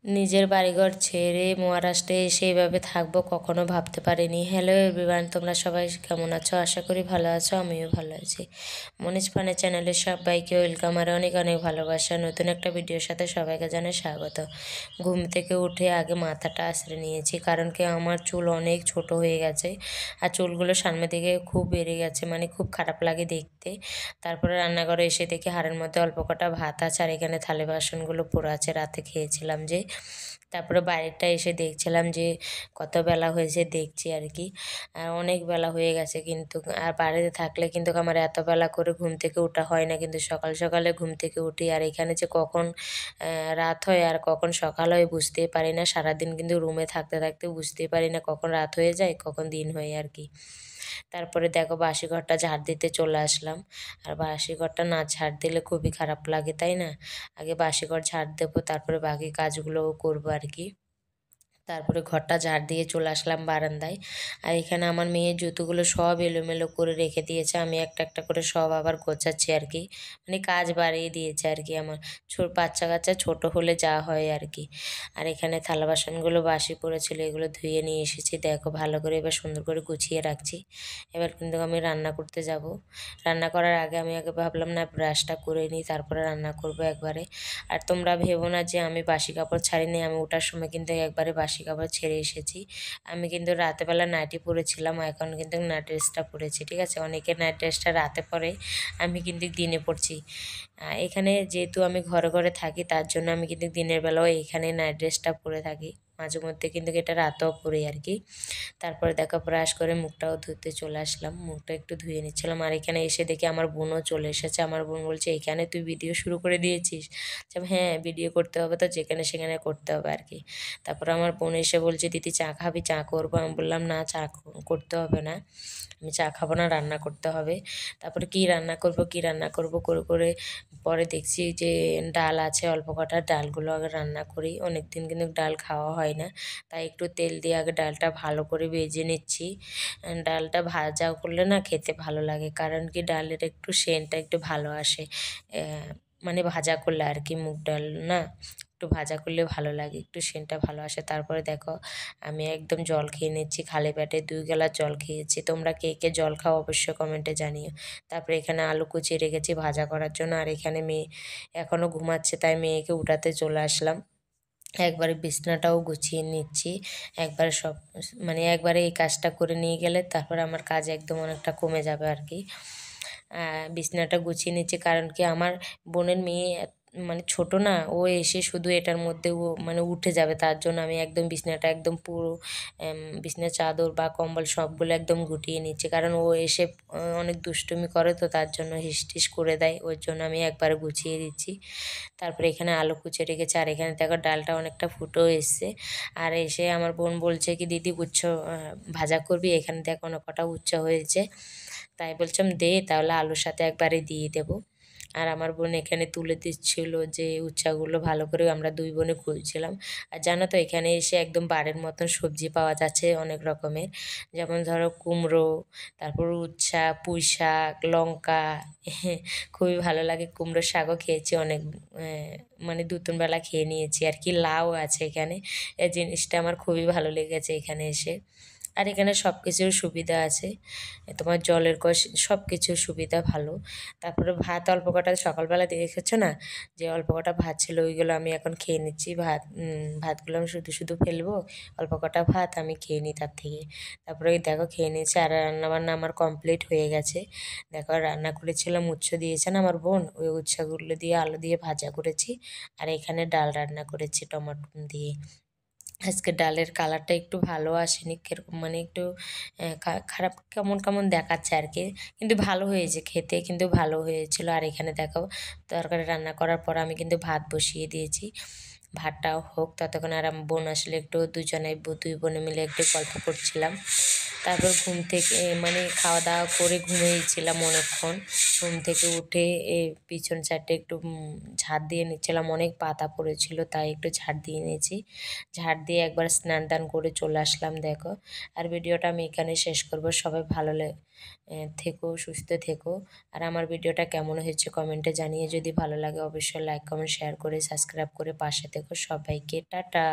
নিজের বাড়িঘর ছেড়ে মহারাষ্ট্রে এসে এইভাবে থাকবো কখনো ভাবতে পারিনি। হ্যালো এভরিওয়ান, তোমরা সবাই কেমন আছো? আশা করি ভালো আছো, আমিও ভালো আছি। মনীষ ফানের চ্যানেলে সবাইকে ওয়েলকাম আর অনেক অনেক ভালোবাসা। নতুন একটা ভিডিওর সাথে সবাইকে জানাই স্বাগত। ঘুম থেকে উঠে আগে মাথাটা আঁচড়ে নিয়েছি, কারণ কি আমার চুল অনেক ছোট হয়ে গেছে আর চুলগুলো সামনে দিকে খুব বেড়ে গেছে, মানে খুব খারাপ লাগে দেখতে। তারপরে রান্নাঘরে এসে দেখি হাঁড়ির মধ্যে অল্প কটা ভাত আছে আর এখানে থালি বাসনগুলো পড়ে আছে, রাতে খেয়েছিলাম যে। তারপরে বাইরেটা এসে দেখছিলাম যে কত বেলা হয়েছে, দেখছি আর কি। আর অনেক বেলা হয়ে গেছে কিন্তু, আর বাড়িতে থাকলে কিন্তু আমার এত বেলা করে ঘুম থেকে ওঠা হয় না, কিন্তু সকাল সকালে ঘুম থেকে উঠি। আর এখানে যে কখন রাত হয় আর কখন সকাল হয় বুঝতেই পারি না। সারাদিন কিন্তু রুমে থাকতে থাকতে বুঝতেই পারি না কখন রাত হয়ে যায় কখন দিন হয় আর কি। তারপরে দেখো বাসি ঘরটা ঝাড় দিতে চলে আসলাম। আর বাসি ঘরটা না ঝাড় দিলে খুবই খারাপ লাগে, তাই না? আগে বাসি ঘর ঝাড় দেবো, তারপরে বাকি কাজগুলোও করবো আর কি। তারপরে ঘরটা ঝাড় দিয়ে চলে আসলাম বারান্দায়। আর এখানে আমার মেয়ের জুতোগুলো সব এলোমেলো করে রেখে দিয়েছে, আমি একটা একটা করে সব আবার গোছাচ্ছি আর কি। মানে কাজ বাড়িয়ে দিয়েছে আর কি আমার। বাচ্চা কাচ্চা ছোটো হলে যা হয় আর কি। আর এখানে থালা বাসনগুলো বাসি পড়েছিল, এগুলো ধুয়ে নিয়ে এসেছি। দেখো ভালো করে এবার সুন্দর করে গুছিয়ে রাখছি। এবার কিন্তু আমি রান্না করতে যাব। রান্না করার আগে আমি আগে ভাবলাম না ব্রাশটা করে নিই, তারপরে রান্না করব একবারে। আর তোমরা ভেবো না যে আমি বাসি কাপড় ছাড়িনি, আমি ওঠার সময় কিন্তু একবারে বাসি কাপড় ছেড়ে এসেছি। আমি কিন্তু রাতেবেলা নাইটি পরেছিলাম, এখন কিন্তু নাইট ড্রেসটা পরেছি, ঠিক আছে? অনেকে নাইট ড্রেসটা রাতে পরে, আমি কিন্তু দিনে পরছি। এখানে যেহেতু আমি ঘরে ঘরে থাকি তার জন্য আমি কিন্তু দিনের বেলাও এখানে নাইট ড্রেসটা পরে থাকি, মাঝে মধ্যে কিন্তু এটা রাতেও পরি আর কি। তারপরে দেখো ব্রাশ করে মুখটাও ধুতে চলে আসলাম, মুখটা একটু ধুয়ে নিচ্ছিলাম। আর এখানে এসে দেখি আমার বোনও চলে এসেছে। আমার বোন বলছে এখানে তুই ভিডিও শুরু করে দিয়েছিস? হ্যাঁ, ভিডিও করতে হবে তো, যেখানে সেখানে করতে হবে আর কি। তারপর আমার বোন এসে বলছে দিদি চা খাবি? চা করবো। আমি বললাম না, চা করতে হবে না, আমি চা খাবো না, রান্না করতে হবে। তারপরে কি রান্না করব কি রান্না করব করে করে পরে দেখছি যে ডাল আছে অল্প কটা, ডালগুলো আগে রান্না করি। অনেক দিন কিন্তু ডাল খাওয়া হয় না, তাই একটু তেল দিয়ে আগে ডালটা ভালো করে ভেজে নিচ্ছি। ডালটা ভাজা করলে না খেতে ভালো লাগে, কারণ কি ডালের একটু সেন্টটা একটু ভালো আসে। মানে ভাজা করলে আর কি, মুগ ডাল না একটু ভাজা করলে ভালো লাগে, একটু সেন্টটা ভালো আসে। তারপরে দেখো আমি একদম জল খেয়ে নিচ্ছি, খালি পেটে 2 গ্লাস জল খেয়েছি। তোমরা কে কে জল খাও অবশ্যই কমেন্টে জানিও। তারপরে এখানে আলু কুচিয়ে রেখেছি ভাজা করার জন্য। আর এখানে মেয়ে এখনও ঘুমাচ্ছে, তাই মেয়েকে উঠাতে চলে আসলাম। একবারে বিছনাটাও গুছিয়ে নিচ্ছি, একবারে সব, মানে একবারে এই কাজটা করে নিয়ে গেলে তারপর আমার কাজ একদম অনেকটা কমে যাবে আর কি। বিছনাটা গুছিয়ে নিচ্ছি, কারণ কি আমার বোনের মেয়ে মানে ছোট না, ও এসে শুধু এটার মধ্যে ও মানে উঠে যাবে, তার জন্য আমি একদম বিছনাটা একদম পুরো বিছনার চাদর বা কম্বল সবগুলো একদম গুটিয়ে নিচ্ছি, কারণ ও এসে অনেক দুষ্টুমি করে তো, তার জন্য হিসটিস করে দেয়, ওর জন্য আমি একবারে গুছিয়ে দিচ্ছি। তারপরে এখানে আলু কুচিয়ে রেখেছি। আর এখানে দেখো ডালটা অনেকটা ফুটেও এসছে। আর এসে আমার বোন বলছে কি দিদি উচ্চ ভাজা করবি? এখানে দেখো অনেক কটা উচ্চ হয়েছে, তাই বলছিলাম দে, তাহলে আলুর সাথে একবারে দিয়ে দেবো। আর আমার বোন এখানে তুলে দিচ্ছিল যে উচ্ছাগুলো ভালো করে, আমরা 2 বোনে খুঁজছিলাম। আর জানো তো এখানে এসে একদম বাড়ির মতন সবজি পাওয়া যাচ্ছে অনেক রকমের, যেমন ধরো কুমড়ো, তারপর উচ্ছা, পুঁই শাক, লঙ্কা। খুবই ভালো লাগে। কুমড়োর শাকও খেয়েছি অনেক, মানে 2-3 বেলা খেয়ে নিয়েছি আর কি। লাউ আছে এখানে, এই জিনিসটা আমার খুবই ভালো লেগেছে এখানে এসে। আর এখানে সব কিছুর সুবিধা আছে, তোমার জলের কষ সব কিছুর সুবিধা ভালো। তারপরে ভাত অল্প কটা সকালবেলা দেখেছো না, যে অল্প কটা ভাত ছিল, ওইগুলো আমি এখন খেয়ে নিচ্ছি। ভাতগুলো আমি শুধু শুধু ফেলবো, অল্প কটা ভাত আমি খেয়ে নিই তার থেকে। তারপরে ওই দেখো খেয়ে নিয়েছি। আর রান্নাবান্না আমার কমপ্লিট হয়ে গেছে। দেখো রান্না করেছিলাম উচ্ছে দিয়েছে না আমার বোন, ওই উচ্ছেগুলো দিয়ে আলু দিয়ে ভাজা করেছি। আর এখানে ডাল রান্না করেছি টমাটো দিয়ে। আজকে ডালের কালারটা একটু ভালো আসেনি, কিরকম মানে একটু খারাপ কেমন কেমন দেখাচ্ছে আর কি, কিন্তু ভালো হয়েছে, খেতে কিন্তু ভালো হয়েছিল। আর এখানে দেখো তরকারি রান্না করার পর আমি কিন্তু ভাত বসিয়ে দিয়েছি, ভাতটাও হোক ততক্ষণ। আর বোন আসলে একটু দুই বোনে মিলে একটু গল্প করছিলাম। তারপর ঘুম থেকে মানে খাওয়া দাওয়া করে ঘুমিয়েছিলাম অনেকক্ষণ। ঘুম থেকে উঠে পিছন সাইডটা একটু ঝাড় দিয়ে নিচ্ছিলাম, অনেক পাতা পড়েছিল তাই একটু ঝাড় দিয়ে নিয়েছি। ঝাড় দিয়ে একবার স্নান টান করে চলে আসলাম দেখো। আর ভিডিওটা আমি এখানে শেষ করব। সবাই ভালো থেকো, সুস্থ থেকো। আর আমার ভিডিওটা কেমন হয়েছে কমেন্টে জানিয়ে, যদি ভালো লাগে অবশ্যই লাইক কমেন্ট শেয়ার করে সাবস্ক্রাইব করে পাশে থেকো। সবাইকে টাটা।